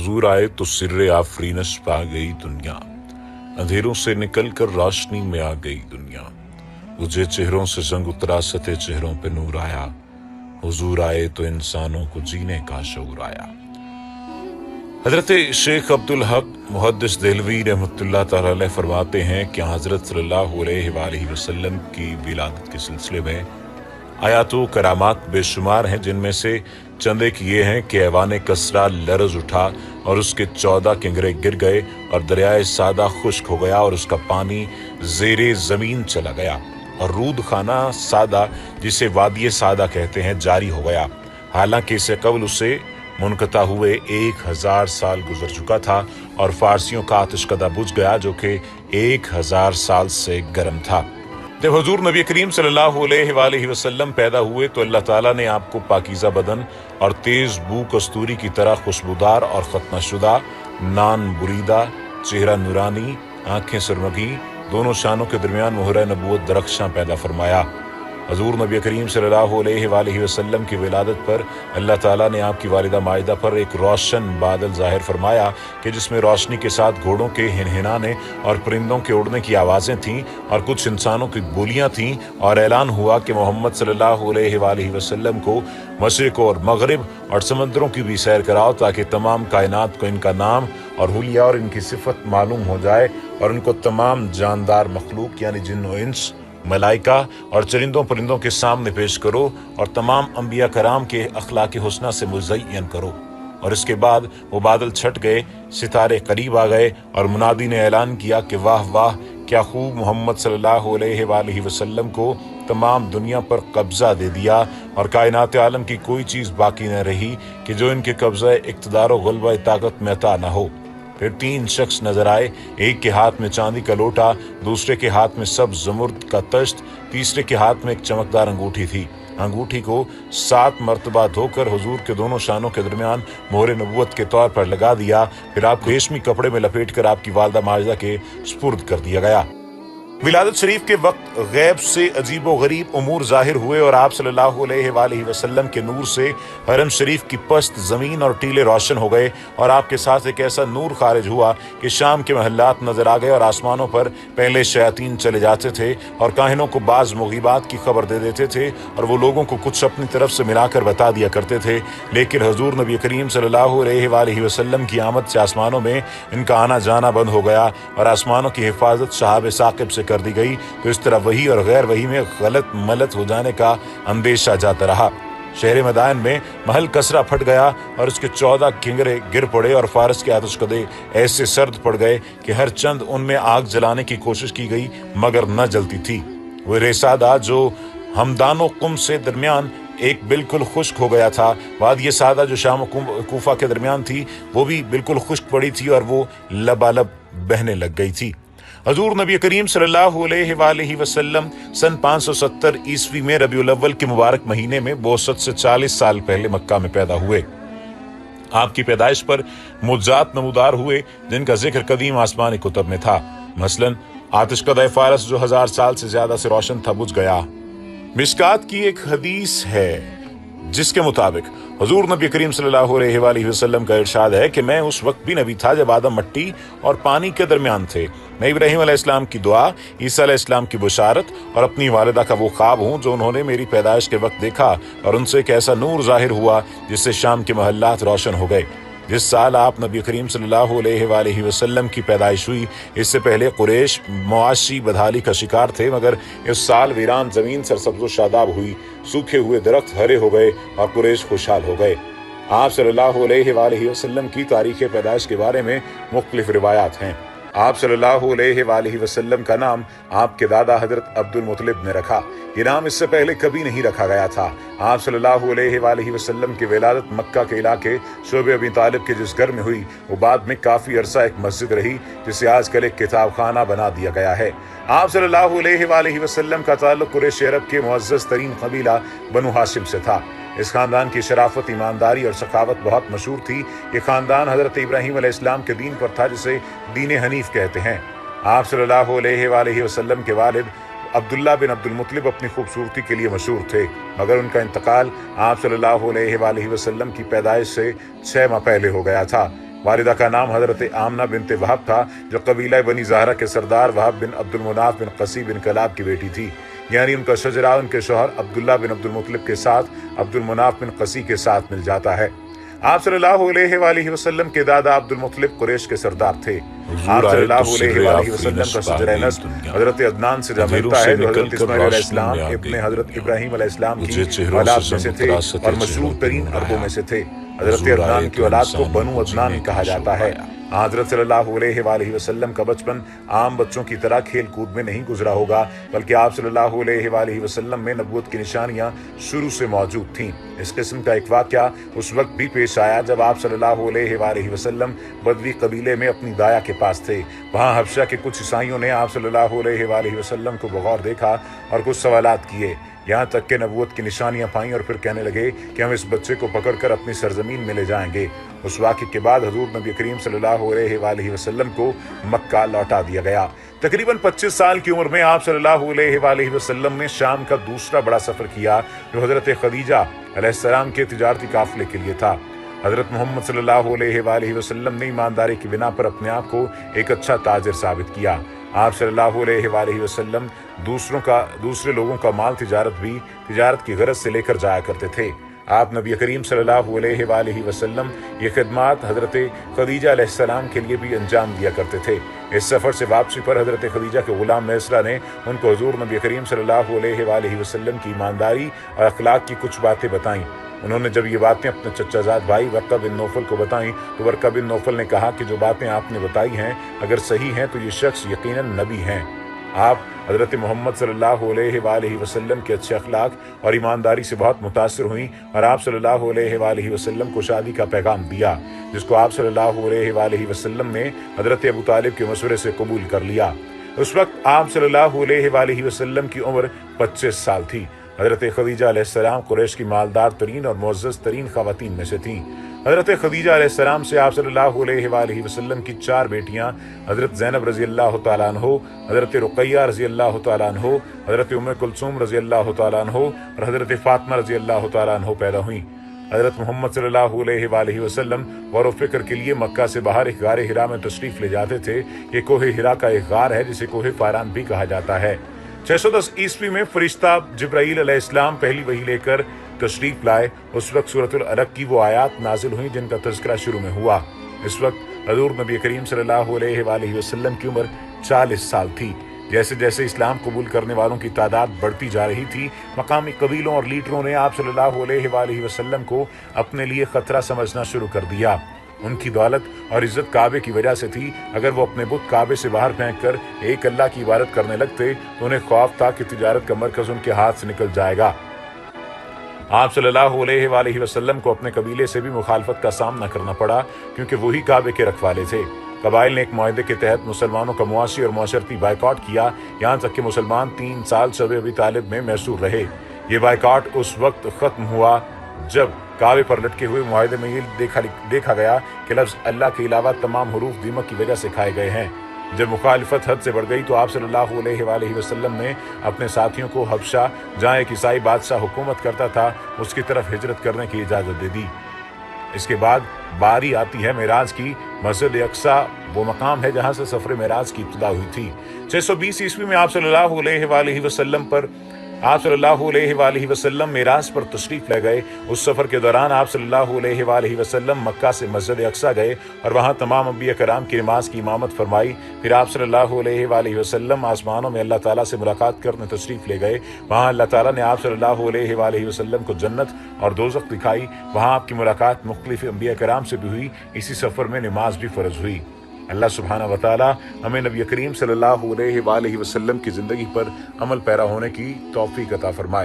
हुजूर आए तो सिर्रे आफरीनश पा गई दुनिया, अंधेरों से निकल कर रोशनी में आ गई दुनिया। गुजे चेहरों से जंग उतरा, सते चेहरों पे नूर आया। हुजूर आए तो इंसानों को जीने का शऊर आया। हजरत शेख अब्दुल हक मुहद्दिस देहलवी रहमतुल्लाह तआला अलैह फरमाते हैं कि हजरत सल्लल्लाहु अलैहि वसल्लम की विलादत के सिलसिले में आयातो करामात बेशुमार हैं, जिनमें से चंद एक ये हैं कि ऐवान कसरा लरज उठा और उसके 14 किंगरे गिर गए और दरियाए सादा खुश्क हो गया और उसका पानी ज़ेरे ज़मीन चला गया और रूद खाना सादा, जिसे वादिय सादा कहते हैं, जारी हो गया। हालांकि इससे कबल उसे मुनक़ता हुए 1000 साल गुजर चुका था और फारसियों का आतिशकदा बुझ गया जो कि 1000 साल से गर्म था। जब हुजूर नबी करीम सल्लल्लाहु अलैहि वसल्लम पैदा हुए तो अल्लाह ताला ने आपको पाकीज़ा बदन और तेज बू कस्तूरी की तरह खुशबूदार और खत्नाशुदा, नान बुरीदा, चेहरा नूरानी, आंखें सुरमगी, दोनों शानों के दरमियान मोहर नबूवत दरख्शां पैदा फरमाया। हजूर नबी करीम सल्लल्लाहु अलैहि वसल्लम की विलादत पर अल्लाह ताला ने आपकी वालिदा माइदा पर एक रोशन बादल जाहिर फरमाया कि जिसमें रोशनी के साथ घोड़ों के हिनहिनाने और परिंदों के उड़ने की आवाज़ें थीं और कुछ इंसानों की बोलियां थीं, और ऐलान हुआ कि मोहम्मद सल्लल्लाहु अलैहि वसल्लम को मशरिक़ और मगरिब और समंदरों की भी सैर कराओ ताकि तमाम कायनात को इनका नाम और हुलिया और इनकी सिफत मालूम हो जाए और इनको तमाम जानदार मखलूक यानी जिन्न व इंस, मलाइका और चरिंदों परिंदों के सामने पेश करो और तमाम अंबिया कराम के अखलाक हुस्ना से मुज़य्यन करो। और इसके बाद वो बादल छट गए, सितारे करीब आ गए और मुनादी ने ऐलान किया कि वाह वाह, क्या खूब मोहम्मद सल्लल्लाहु अलैहि वसल्लम को तमाम दुनिया पर कब्जा दे दिया और कायनात आलम की कोई चीज़ बाकी न रही कि जो इनके कब्ज़ा इक़्तिदार व ग़ल्बा ताकत में अता न हो। फिर 3 शख्स नजर आए, एक के हाथ में चांदी का लोटा, दूसरे के हाथ में सब ज़मुर्द का तश्त, तीसरे के हाथ में एक चमकदार अंगूठी थी। अंगूठी को 7 मरतबा धोकर हुजूर के दोनों शानों के दरमियान मोहर नबूवत के तौर पर लगा दिया। फिर आपको रेशमी कपड़े में लपेटकर आपकी वालिदा माजिदा के सुपुर्द कर दिया गया। विलादत शरीफ के वक्त गैब से अजीब व गरीब उमूर जाहिर हुए और आप सल्लल्लाहु अलैहि वसल्लम के नूर से हरम शरीफ की पस्त ज़मीन और टीले रोशन हो गए और आपके साथ एक ऐसा नूर खारिज हुआ कि शाम के महल्लात नजर आ गए और आसमानों पर पहले शयातीन चले जाते थे और काहिनों को बाज़ मुग़ीबात की खबर दे देते थे और वो लोगों को कुछ अपनी तरफ से मिलाकर बता दिया करते थे। लेकिन हजूर नबी करीम सल्लल्लाहु अलैहि वसल्लम की आमद से आसमानों में इनका आना जाना बंद हो गया और आसमानों की हिफाजत शहाब साकिब से कर दी गई। तो इस तरह वही और गैर वही में गलत मलत हो जाने का अंदेशा जाता रहा। शहर मदायन में महल कसरा फट गया और उसके 14 किंगरे गिर पड़े और फारस के आतिशकदे ऐसे सर्द पड़ गए कि हर चंद उनमें आग जलाने की कोशिश की गई मगर न जलती थी। वो रेसादा जो हमदानो कुम से दरमियान एक बिल्कुल खुश्क हो गया था, वादिय सादा जो शाम कूफा के दरमियान थी वो भी बिल्कुल खुश्क पड़ी थी और वो लबालब बहने लग गई थी। हजूर नबी करीम सल्लल्लाहु अलैहि वसल्लम सन 570 ईस्वी में रबीउल अव्वल के मुबारक महीने में बोसत से 40 साल पहले मक्का में पैदा हुए। आपकी पैदाइश पर मुज्जात नमूदार हुए जिनका जिक्र कदीम आसमानी कुतब में था। मसलन आतिशकदा फारस जो 1000 साल से ज्यादा से रोशन था बुझ गया। मिशकात की एक हदीस है जिसके मुताबिक हुजूर नबी करीम सल्लल्लाहु अलैहि वसल्लम का इरशाद है कि मैं उस वक्त भी नबी था जब आदम मिट्टी और पानी के दरमियान थे। मैं इब्राहीम अलैहिस्सलाम की दुआ, ईसा अलैहिस्सलाम की बुशारत और अपनी वालिदा का वो ख्वाब हूँ जो उन्होंने मेरी पैदाइश के वक्त देखा और उनसे एक ऐसा नूर जाहिर हुआ जिससे शाम के महल्लात रोशन हो गए। जिस साल आप नबी करीम सल्लल्लाहु अलैहि वसल्लम की पैदाइश हुई, इससे पहले कुरैश मुआशी बदहाली का शिकार थे, मगर इस साल वीरान जमीन सरसब्ज़ शादाब हुई, सूखे हुए दरख्त हरे हो गए और कुरैश खुशहाल हो गए। आप सल्लल्लाहु अलैहि वसल्लम की तारीख़ पैदाइश के बारे में मुख्तलिफ रिवायात हैं। आप सल्लल्लाहु अलैहि वसल्लम का नाम आपके दादा हजरत अब्दुल मुत्तलिब ने रखा। ये नाम इससे पहले कभी नहीं रखा गया था। आप सल्लल्लाहु अलैहि वसल्लम की विलादत मक्का के इलाके शोबे अबी तालिब के जिस घर में हुई वो बाद में काफ़ी अरसा एक मस्जिद रही जिसे आजकल एक किताब खाना बना दिया गया है। आप सल्लल्लाहु अलैहि वसल्लम का ताल्लुक कुरैश अरब के मुअज़्ज़ज़ तरीन कबीला बनु हाशिम से था। इस खानदान की शराफत, ईमानदारी और सखावत बहुत मशहूर थी। ये खानदान हजरत इब्राहीम अलैहिस्सलाम के दीन पर था जिसे दीन हनीफ कहते हैं। आप सल्लल्लाहु अलैहि वसल्लम के वालिद अब्दुल्ला बिन अब्दुल मुत्तलिब अपनी खूबसूरती के लिए मशहूर थे, मगर उनका इंतकाल आप सल्लल्लाहु अलैहि वसल्लम की पैदाइश से 6 माह पहले हो गया था। वालिदा का नाम हजरत आमना बिनत वहब था, जो कबीला बनी ज़हरा के सरदार वहब बिन अब्दुल मुनाफ बिन क़सी बिन कलाब की बेटी थी। यानी उनका शजरा उनके शौहर अब्दुल्ला बिन अब्दुल मुत्तलिब के साथ अब्दुल मुनाफ बिन क़सी के साथ मिल जाता है। आप सल्लल्लाहु अलैहि वसल्लम के दादा अब्दुल मुत्तलिब कुरैश के सरदार थे। आप सल्लल्लाहु अलैहि वसल्लम का शजरा नस्ब हजरत अदनान से जा मिलता है, जो हजरत इस्माइल अलैहिस्सलाम इब्ने हजरत इब्राहीम अलैहिस्सलाम की औलाद में से थे और मशहूर तरीन अरबों में से थे। हजरत अदनान की औलाद को बनु अदनान कहा जाता है। हजरत सल्लल्लाहु अलैहि वसल्लम का बचपन आम बच्चों की तरह खेल कूद में नहीं गुजरा होगा, बल्कि आप सल्लल्लाहु अलैहि वसल्लम में नबूवत की निशानियां शुरू से मौजूद थीं। इस किस्म का एक वाक़या उस वक्त भी पेश आया जब आप सल्लल्लाहु अलैहि वसल्लम बदवी कबीले में अपनी दाया के पास थे। वहाँ हबशा के कुछ ईसाइयों ने आप सल्लल्लाहु अलैहि वसल्लम को बगौर देखा और कुछ सवालात किए, यहाँ तक के नबूवत की निशानियां पाई और फिर कहने लगे कि हम इस बच्चे को पकड़कर अपनी सरजमीन में ले जाएंगे। उस वाक़े के बाद हजूर नबी करीम सल्लल्लाहु अलैहि वसल्लम को मक्का लौटा दिया गया। तकरीबन 25 साल की उम्र में आप सल्लल्लाहु अलैहि वसल्लम ने शाम का दूसरा बड़ा सफ़र किया, जो हजरत खदीजा अलैहिस्सलाम के तिजारती काफिले के लिए था। हजरत मोहम्मद सल्लल्लाहु अलैहि वसल्लम ने ईमानदारी की बिना पर अपने आप को एक अच्छा ताजिर साबित किया। आप सल्लल्लाहु अलैहि वसल्लम दूसरे लोगों का माल तिजारत की गरज से लेकर जाया करते थे। आप नबी करीम सल्लल्लाहु अलैहि वसल्लम ये खिदमात हजरत खदीजा अलैहिस्सलाम के लिए भी अंजाम दिया करते थे। इस सफ़र से वापसी पर हजरत खदीजा के गुलाम मैसरा ने उनको हजूर नबी करीम सल्लल्लाहु अलैहि वसल्लम की ईमानदारी और अखलाक की कुछ बातें बताईं। उन्होंने जब ये बातें अपने चचाजाद भाई वर्का बिन नौफल को बताईं तो वर्का बिन नौफल ने कहा कि जो बातें आपने बताई हैं अगर सही हैं तो ये शख्स यकीनन नबी हैं। आप हजरत मोहम्मद सल्लल्लाहु अलैहि वसल्लम के अच्छे अखलाक और ईमानदारी से बहुत मुतासिर हुई और आप सल्लल्लाहु अलैहि वसल्लम को शादी का पैगाम दिया, जिसको आप सल्लल्लाहु अलैहि वसल्लम ने हजरत अबू तालिब के मशवरे से कबूल कर लिया। उस वक्त आप सल्लल्लाहु अलैहि वसल्लम की उम्र 25 साल थी। हजरत खदीजा अलैहिस्सलाम कुरैश की मालदार तरीन और मुअज़्ज़ज़ तरीन ख़वातीन में से थीं। हजरत खदीजा अलैहिस्सलाम से आप सल्लल्लाहु अलैहि वसल्लम की 4 बेटियां हजरत ज़ैनब रज़ी अल्लाह तआला अन्हो, हजरत रुक़ैया रज़ी अल्लाह तआला अन्हो, हजरत उम्मे कुलसूम रज़ी अल्लाह तआला अन्हो और हजरत फ़ातिमा रज़ी अल्लाह तआला अन्हो पैदा हुईं। हजरत मोहम्मद सल्लल्लाहु अलैहि वसल्लम गौर व फिक्र के लिए मक्का से बाहर एक गारे हिरा में तशरीफ़ ले जाते थे। ये कोहे हिरा का एक गार है जिसे कोहे फ़ारान भी कहा जाता है। 610 ईस्वी में फरिश्ता जिब्राईल अलैहिस्सलाम पहली वही लेकर तशरीफ लाए। उस वक्त सूरतुल अलक की वो आयात नाजिल हुई जिनका तज़किरा शुरू में हुआ। इस वक्त हजूर नबी करीम सल्लल्लाहु अलैहि वसल्लम की उम्र 40 साल थी। जैसे जैसे इस्लाम कबूल करने वालों की तादाद बढ़ती जा रही थी, मकामी कबीलों और लीडरों ने आप सल्लल्लाहु अलैहि वसल्लम को अपने लिए ख़तरा समझना शुरू कर दिया। उनकी दौलत और इज्जत काबे की वजह से थी। अगर वो अपने बुत काबे से बाहर फेंक कर एक अल्लाह की इबादत करने लगते तो उन्हें खौफ था कि तिजारत का मरकज़ उनके हाथ से निकल जाएगा। आप सल्लल्लाहु अलैहि वसल्लम को अपने कबीले से भी मुखालफत का सामना करना पड़ा, क्योंकि वही काबे के रखवाले थे। कबाइल ने एक मुआहदे के तहत मुसलमानों का मुआशी और मुआशरती बाइकआउट किया, यहाँ तक कि मुसलमान 3 साल शब अबी तालिब में मैसूर रहे। ये बाइकआउट उस वक्त ख़त्म हुआ जब काबे पर लटके हुए मुआहदे में ये देखा गया कि लफ्ज़ अल्लाह के अलावा तमाम हुरूफ दीमक की वजह से खाए गए हैं। जब मुखालिफत हद से बढ़ गई तो आप सल्लल्लाहु अलैहि वसल्लम ने अपने साथियों को हबशा, जहाँ एक ईसाई बादशाह हुकूमत करता था, उसकी तरफ हिजरत करने की इजाज़त दे दी। इसके बाद बारी आती है मेराज की। मस्जिद अक्सा वो मकाम है जहाँ से सफ़र मेराज की इब्तिदा हुई थी। 620 ईस्वी में आप सल्लल्लाहु अलैहि वसल्लम मेराज पर तशरीफ़ ले गए। उस सफ़र के दौरान आप सल्लल्लाहु अलैहि वसल्लम मक्का से मस्जिद अक्सा गए और वहाँ तमाम अंबिया कराम की नमाज की इमामत फरमाई। फिर आप सल्लल्लाहु अलैहि वसल्लम आसमानों में अल्लाह ताला से मुलाकात करने तशरीफ़ ले गए। वहाँ अल्लाह ताला ने आप सल्लल्लाहु अलैहि वसल्लम को जन्नत और दोज़ख दिखाई। वहाँ आपकी मुलाकात मुख्तलिफ़ अंबिया कराम से भी हुई। इसी सफ़र में नमाज भी फ़र्ज हुई। अल्लाह सुब्हानहू व तआला हमें नबी करीम सल्लल्लाहु अलैहि वसल्लम की ज़िंदगी पर अमल पैरा होने की तौफ़ीक़ अता फरमाए।